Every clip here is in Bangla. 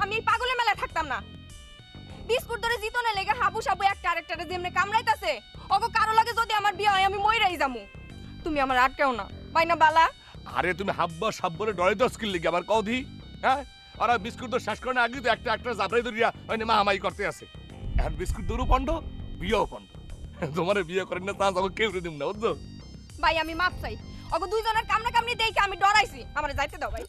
আমি এই পাগলের মেলায় থাকতাম না। বিস্কুট ধরে জিতনে লেগে হাবু সাবু একটা আরেকটারে যেমনে কামড়াইতাছে, ওগো কারো লাগে যদি আমার বিয়ে হয় আমি মইরাই যামু। তুমি আমার আটকাও না বাইনা বালা। আরে তুমি হাব্বা সাব্বরে ডরে 10 কিল লিগে আবার কও দি, হ্যাঁ? ওরা বিস্কুট তো শেষ করে না আগে তো একটা জাবরাই ধরিয়া মানে মাহামাই করতে আছে। এখন বিস্কুট দৌড়ও পন্ড, বিয়েও পন্ড। তোমার বিয়ে করেন না তা যাবো কেউ দিম না, বুঝছো? ভাই আমি মাপ চাই, ওগো দুইজনের কামনা কামনি দেখে আমি ডরাইছি, আমারে যাইতে দাও ভাই।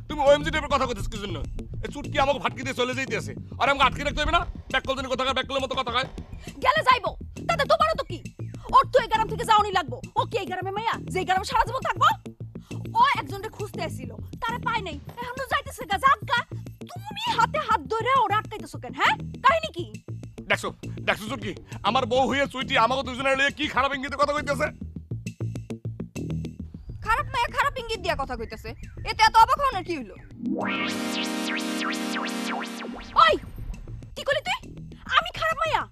তুমি ওএমজি টাইপের কথা কইতেছ কি জন্য? এই চুটকি আমাকে ফাটকি দিয়ে চলে যাইতেছে আর আমাকে আটকে রাখতে হবে না? ব্যাককল দিন কথা কয়, ব্যাককলের মতো কথা কয়। গেলে যাইবো, তাতে তোমারও তো কি? ওর তো এই গ্রাম থেকে যাওনি লাগবো। ও কি এই গ্রামে মাইয়া যে গ্রামে সারা জীবন থাকবো? ও একজনকে খুঁজতে আসছিল, তারে পায় নাই, এখন তো যাইতেছে গা জাগা। তুমি হাতে হাত ধরে ওরা আটকাইতেছো কেন? হ্যাঁ, কাহিনী কি? দেখছো দেখছো চুটকি, আমার বউ হইয়া চুইটি আমাকে দুজনের লইয়া কি খারাপ ইঙ্গিতে কথা কইতেছে। খারাপ মাইয়া খারাপ ইঙ্গিত দিয়া কথা কইতেছে, এতে এত অবাক হওয়ার কি হইলো? ওই কি কইলি তুই? আমি খারাপ মাইয়া?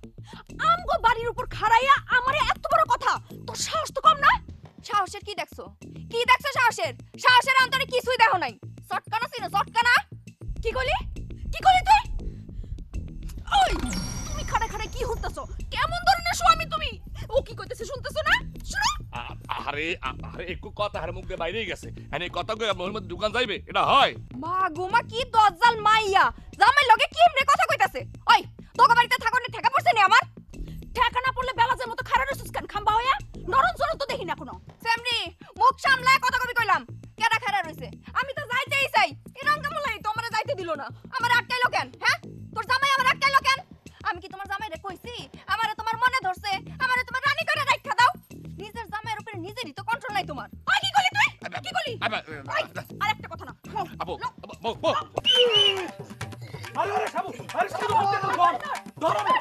আমগো বাড়ির উপর খাড়াইয়া আমারে এত বড় কথা, তোর সাহস তো কম না? সাহসের কি দেখছো? কি দেখছো সাহসের? সাহসের অন্তরে কিছুই দেখো নাই। চটকানা ছিল চটকানা। কি কইলি? কি কইলি তুই? ওই তুমি খাড়া খাড়া কি হইতাছো? কেমন ধরনের স্বামী তুমি? ও কি কইতেছে শুনতেছো না? শুনো। আরে আরে একটু কথা হার মুখ দিয়ে বাইরেই গেছে, এনে কথা কই মোর মধ্যে দোকান যাইবে এটা হয়? মা গোমা কি দজ্জাল মাইয়া, জামাই লগে কি এমনে কথা কইতাছে? ওই তোকে বাড়িতে থাকনে ঠেকা পড়ছে নি আমার? ঠেকা না পড়লে বেলাজের মতো খাড়া রইছিস কেন খাম্বা হইয়া? নরম চরম তো দেখি না কোনো। সেমনি মুখ সামলায় কথা কবি কইলাম, কেডা খাড়া রইছে? আমি তো যাইতেই চাই, এরকম কেমন লাগে তোমারে যাইতে দিল না? আমার আটকাইলো কেন? হ্যাঁ, তোর জামাই আমার আটকাইলো কেন? আমি কি তোমার জামাইরে কইছি আমারে তোমার মনে ধরছে আমারে তোমার রানী করে রাখা দাও? নিজের জামাইয়ের উপরে নিজেরই তো কন্ট্রোল নাই তোমার। ওই কি কইলি তুই? কি কইলি? আরেকটা কথা না। আপু বউ আরে সাবু, আরে সাবু ধরো না।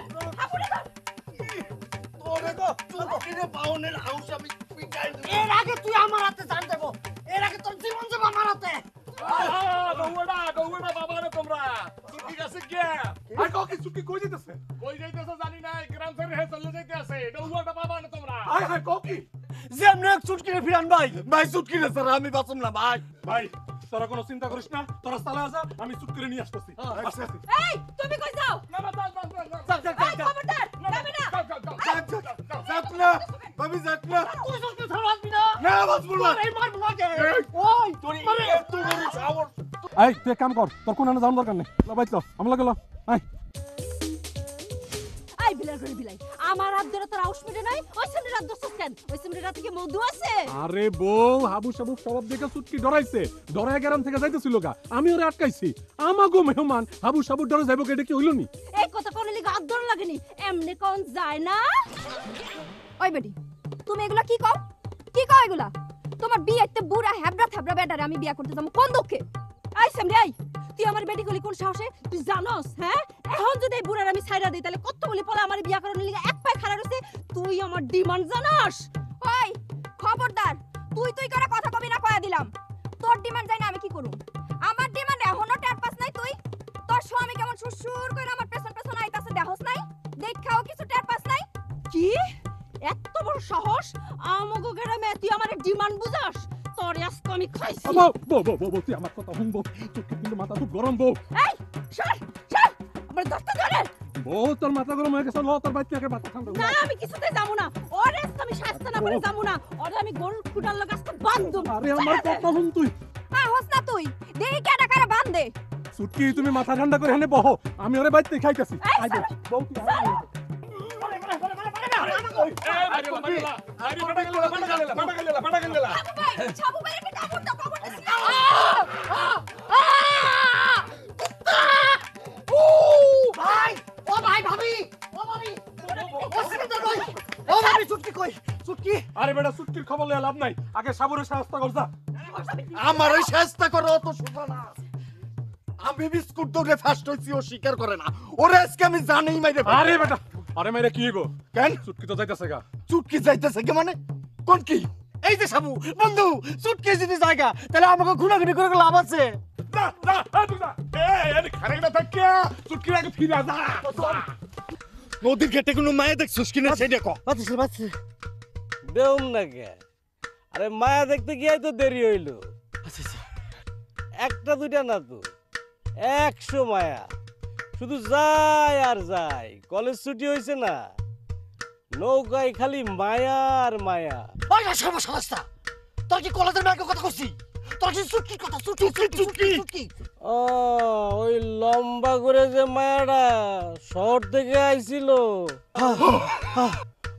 ওরে গো, চুকিরে পাউনের হাউস আমি পিটাই দেব। এর আগে তুই আমার হাতে জান দেব, এর আগে তোর জীবন যাব আমার হাতে। গৌড়া বাবা রে তোমরা চুটকি গেছে কে? আর কাউকে চুটকি কই যাইতেছে? কই যাইতেছে জানি না, গ্রাম ছেড়ে হে চলে যাইতে আছে। এটা উড়াটা বাবা না তোমরা। আয় হায় কাউকে যেমন এক চুটকিরে ফিরান ভাই, ভাই চুটকিরে স্যার আমি বাঁচুম না ভাই। ভাই তোরা কোনো চিন্তা করিস না, তোরা চালা যা, আমি চুপ করে নিয়ে আসতেছি। এই তুমি কই যাও? না না যাও এই খবরদার যাবে না। যাক না ভাবি, যাক না তুই চুটকি ছাড়বি না। না বাঁচবো না, এই মারবো না কে? ওই তোর এত বড় সাহস। এই তুই এক কাম কর, তোর কোনো যাওয়ার দরকার নেই, বাইত আমার লাগে আয়। আই বিলাই করে বিলাই, আমার হাত ধরে তোর আউশ মিটে নাই? ওই সামনে রাত দছস কেন? ওই সামনে রাতে কি মধু আছে? আরে বউ হাবু সাবু সব দেখে চুটকি ডরাইছে, ডরায় গ্রাম থেকে যাইতেছিল গা, আমি ওরে আটকাইছি। আমাগো মেহমান হাবু সাবু ডরে যাইব কে? এটা কি হইল নি? এই কথা কোন লিগা হাত ধরে লাগেনি, এমনে কোন যায় না? ওই বেটি তুমি এগুলা কি কও? কি কও এগুলা? তোমার বিয়েতে বুড়া হেবড়া থেবড়া বেটারে আমি বিয়া করতে যাবো কোন দুঃখে? আই সামনে আই, তুই আমার বেটি কলি কোন সাহসে? তুই জানোস হ্যাঁ, এখন যদি এই বুড়ার আমি ছাইরা দেই তাহলে কত বলি পলা আমার বিয়া করার লিগা এক পায়ে খাড়া রইছে। তুই আমার ডিমান্ড জানাস? ওই খবরদার, তুই করে কথা কবি না, কয়া দিলাম। তোর ডিমান্ড জানি আমি কি করুম? আমার ডিমান্ড এখনো টের পাস নাই তুই? তোর স্বামী কেমন সুরসুর করে আমার পেছন পেছন আইতাছে দেখোস নাই? দেখাও কিছু টের পাস নাই? কি এত বড় সাহস আমগো গ্রামে তুই আমারে ডিমান্ড বুঝাস? তোর আজকে আমি খাইছি। বউ তুই আমার কথা শুন বউ, চুটকি কিন্তু মাথা খুব গরম বউ। এই সর সর, আমার দস্তা ধরে। বউ তোর মাথা গরম হয়ে গেছে, ল তোর বাইতে আগে মাথা ঠান্ডা। না আমি কিছুতে যাবো না, ওরে আমি শাস্তি না করে যাবো না, ওরে আমি গরুর খুঁটার লাগা আজকে বান্ধব। আরে আমার কথা শুন তুই। হস না তুই, দেই কেডা কারে বান্ধে। চুটকি তুমি মাথা ঠান্ডা করে এনে বহ, আমি ওরে বাইতে খাইতাছি। আই বউ, বউ তুই ছাবু বাইরে একটা কাপড় দাও, কাপড় দিছি। ভাই ও ভাই ভাবি, ও ভাবি ও সিকিন্দর কই? ও ভাবি চুটকি কই? চুটকি আরে বেটা চুটকির খবর লয়ে লাভ নাই, আগে সাবুরের সাহসটা কর যা। আমার এই চেষ্টা করো তো শুনো না। আমি বিস্কুট দৌড়ে ফার্স্ট হইছি, ও স্বীকার করে না। ওরে আজকে আমি জানেই মাইরে। আরে বেটা আরে মেরে কি গো? কেন চুটকি তো যাইতাছে গা। চুটকি যাইতেছে কি মানে? কোন কি? এই যে সাবু বন্ধু, চুটকি যদি জায়গা তাহলে আমাকে ঘুরাঘুরি করে লাভ আছে। না না তুই না, এই খারেগটা থাকিয়া চুটকির আগে ফিরে যা। নদীর ঘাটে কোনো মায়া দেখছিস কিনা সেটা কো। দেউম না কে? আরে মায়া দেখতে গিয়ে তো দেরি হইলো। একটা দুইটা না তো, 100 মায়া। শুধু যায় আর যায়। কলেজ ছুটি হয়েছে না, নৌকায় খালি মায়া আর মায়া। ওই না সর্বসমস্যা, তোর কি কলেজের মেয়েকে কথা করছি? তোর কি চুটকির কথা? চুটকি ও ওই লম্বা করে যে মায়াটা শহর থেকে আইছিল,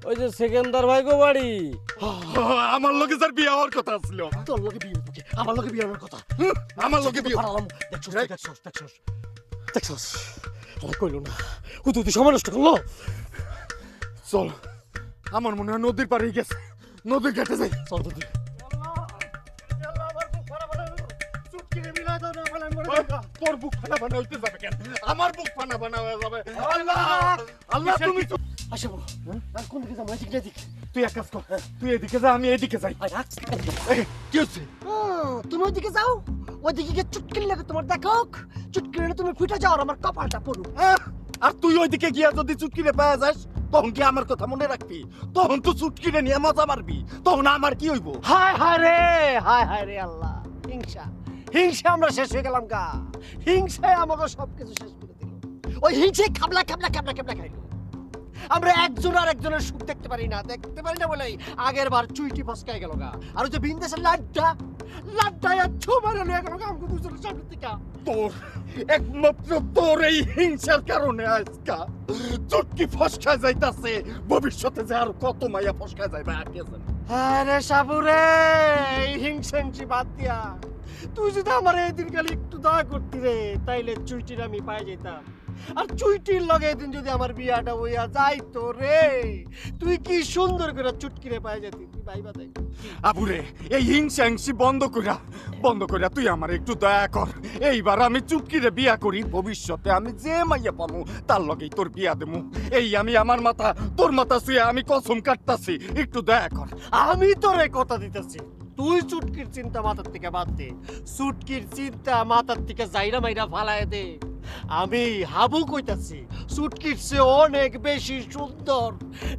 ওই যে সেকেন্দার ভাই গো বাড়ি। আমার লগে যার বিয়ে হওয়ার কথা ছিল। তোর লগে বিয়ে হচ্ছে, আমার লগে বিয়ে হওয়ার কথা। আমার লগে বিয়ে পারালাম। দেখছস কইল না, তুই সময় নষ্ট করলো। চল, আমার মনে হয় নদীর পাড়ে গেছে, নদীর ঘাটে যাই। চল তুই তোর বুক ফানা ফানা হইতে যাবে কেন? আমার বুক ফানা ফানা হয়ে যাবে। আল্লাহ আল্লাহ, তুমি আসবো কোন দিকে যাবো? এদিকে এদিক। তুই এক কাজ কর, তুই এদিকে যা, আমি এদিকে যাই। কি হচ্ছে? তুমি ওইদিকে যাও, ওইদিকে গিয়ে চুটকির লাগে তোমার দেখো, চুটকির তুমি ফুটে যাও আর আমার কপালটা পড়ুক। আর তুই ওইদিকে গিয়া যদি চুটকিরে পাওয়া যাস, তখন কি আমার কথা মনে রাখবি? তখন তো চুটকিরে নিয়ে মজা মারবি, তখন আমার কি হইব? হায় হায় রে আল্লাহ, হিংসা হিংসা আমরা শেষ হয়ে গেলাম গা। হিংসায় আমাকে সবকিছু শেষ করে দিল। ওই হিংসায় খাবলা খাইলো। আমরা একজন আর একজনের সুখ দেখতে পারি না বলেই আগের বার চুইটি ফসকায় গেল গা। আর ওই যে বিন্দেশের লাড্ডা ছুমারে লয়ে গেল গা আমাকে দুজনের সামনে থেকে। তোর একমাত্র তোর এই হিংসার কারণে আজকা চুটকি ফসকায় যাইতাছে। ভবিষ্যতে যে আর কত মাইয়া ফসকায় যাইবে আর কে জানে। আরে সাবুরে, এই হিংসেংসি বাদ দিয়া তুই যদি আমার এই দিন খালি একটু দয়া করতি রে, তাইলে চুইটির আমি পাই যেতাম। আর চুইটির লগে এদিন যদি আমার বিয়াটা হইয়া যাইতো রে, তুই কি সুন্দর করে চুটকিরে পাই যেতি। তুই ভাইবা দেখ আবুরে, এই হিংসা হিংসি বন্ধ কইরা তুই আমার একটু দয়া কর। এইবার আমি চুটকিরে বিয়া করি, ভবিষ্যতে আমি যে মাইয়া পামু তার লগেই তোর বিয়া দেমু। এই আমি আমার মাথা তোর মাথা শুয়ে আমি কসম কাটতাছি, একটু দয়া কর। আমি তোরে কথা দিতেছি, তুই চুটকির চিন্তা মাথার থেকে বাদ দে। চুটকির চিন্তা মাথার থেকে যাইরা মাইরা ফালায় দে। আমি হাবু কইতাছি, চুটকির চেয়ে অনেক বেশি সুন্দর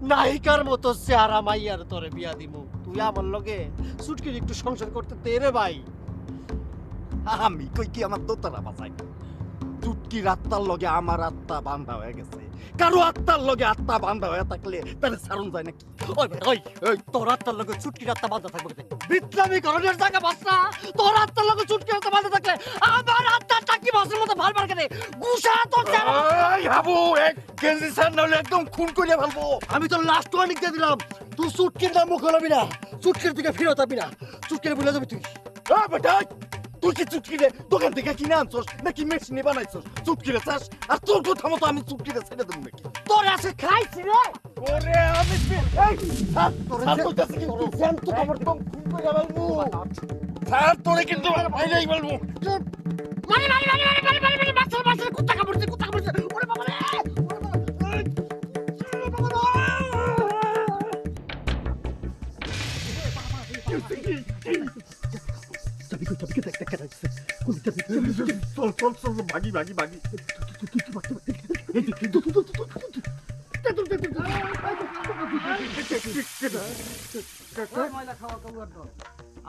নায়িকার মতো চেহারা মাইয়ার তোরে বিয়া দিমু। তুই আমার লগে চুটকির একটু সংসার করতে দে রে ভাই। আমি কই কি আমার দোতারা বাজাই? চুটকির আত্মার লগে আমার আত্মা বান্ধা হয়ে গেছে। কারো আত্মার লগে আত্মা বান্ধা হয়ে থাকলে তাহলে সারুন যায় নাকি? ওই ভাই ওই তোর আত্মার লগে চুটকির আত্মা বাঁধা থাকবে কেন? বিপ্লবী করণের জায়গা বাসনা, তোর আত্মার লগে চুটকির আত্মা বাঁধা থাকলে আমার আত্মাটা কি বাসের মতো ভালবার কেন? গুসা তোর এই হাবু, এক কেজি স্যার নাহলে একদম খুন করে ফেলবো। আমি তো লাস্ট ওয়ার্নিং দিয়ে দিলাম, তুই চুটকির নাম মুখ হলাবি না, চুটকির দিকে ফিরে হতাবি না, চুটকির ভুলে যাবি তুই। বেটা, তুই কি চুটকিরে দোকান থেকে কিনে আনছস নাকি মেশিনে বানাইছস? চুটকিরে চাস আর তোর কথা মতো আমি চুটকিরে ছেড়ে দেবো নাকি? তোর আছে খাইছি রে। ওরে আমি স্যার কইতাছি কি তোর জ্যাম তো আমার দম খুন করে ফেলবো। স্যার তোরে কিন্তু আমার ভাইরাই বলবো। মানে বাচ্চা কুত্তা কামড়ছে ওরে বাবা রে। চল ভাগি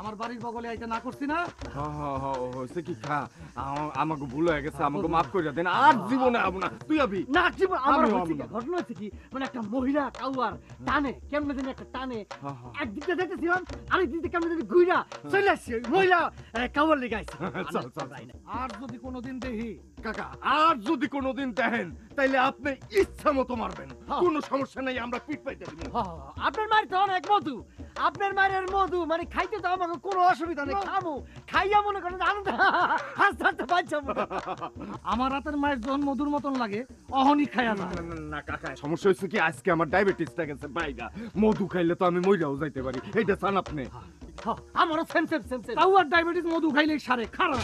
আমার বাড়ির বগলে আইতে না করছি না? হইছে কি খা, আমাকে ভুল হয়ে গেছে, আমাকে মাফ করে দেন। আর জীবনে আবো না, তুই আবি না জীবন আমার আমিও হচ্ছে কি না। ঘটনা হচ্ছে কি, মানে একটা মহিলা কাউয়ার টানে কেমনে জানি একটা টানে, একদিকে যাইতেছিলাম আরেক দিকে কেমনে জানি ঘুইরা চলে আসছে ওই মহিলা কাউয়ার লেগে আইছে। চল আর যদি কোনোদিন দেখি কাকা, আর যদি কোনোদিন দেখেন তাইলে আপনি ইচ্ছা মতো মারবেন, কোনো সমস্যা নাই, আমরা পিট পাইতে দিব। আপনার মায়ের তো অনেক মধু, আপনার মায়ের মধু মানে খাইতে তো আমাকে কোনো অসুবিধা নেই, খাবো খাইয়া মনে করেন আনন্দ হাসতে হাসতে বাঁচাবো। আমার হাতের মায়ের যখন মধুর মতন লাগে অহনি খাইয়া না। না কাকা, সমস্যা হচ্ছে কি আজকে আমার ডায়াবেটিসটা গেছে বাইগা, মধু খাইলে তো আমি মইরাও যাইতে পারি, এইটা চান আপনি? আমারও সেম তাও আর ডায়াবেটিস মধু খাইলে সারে খারাপ।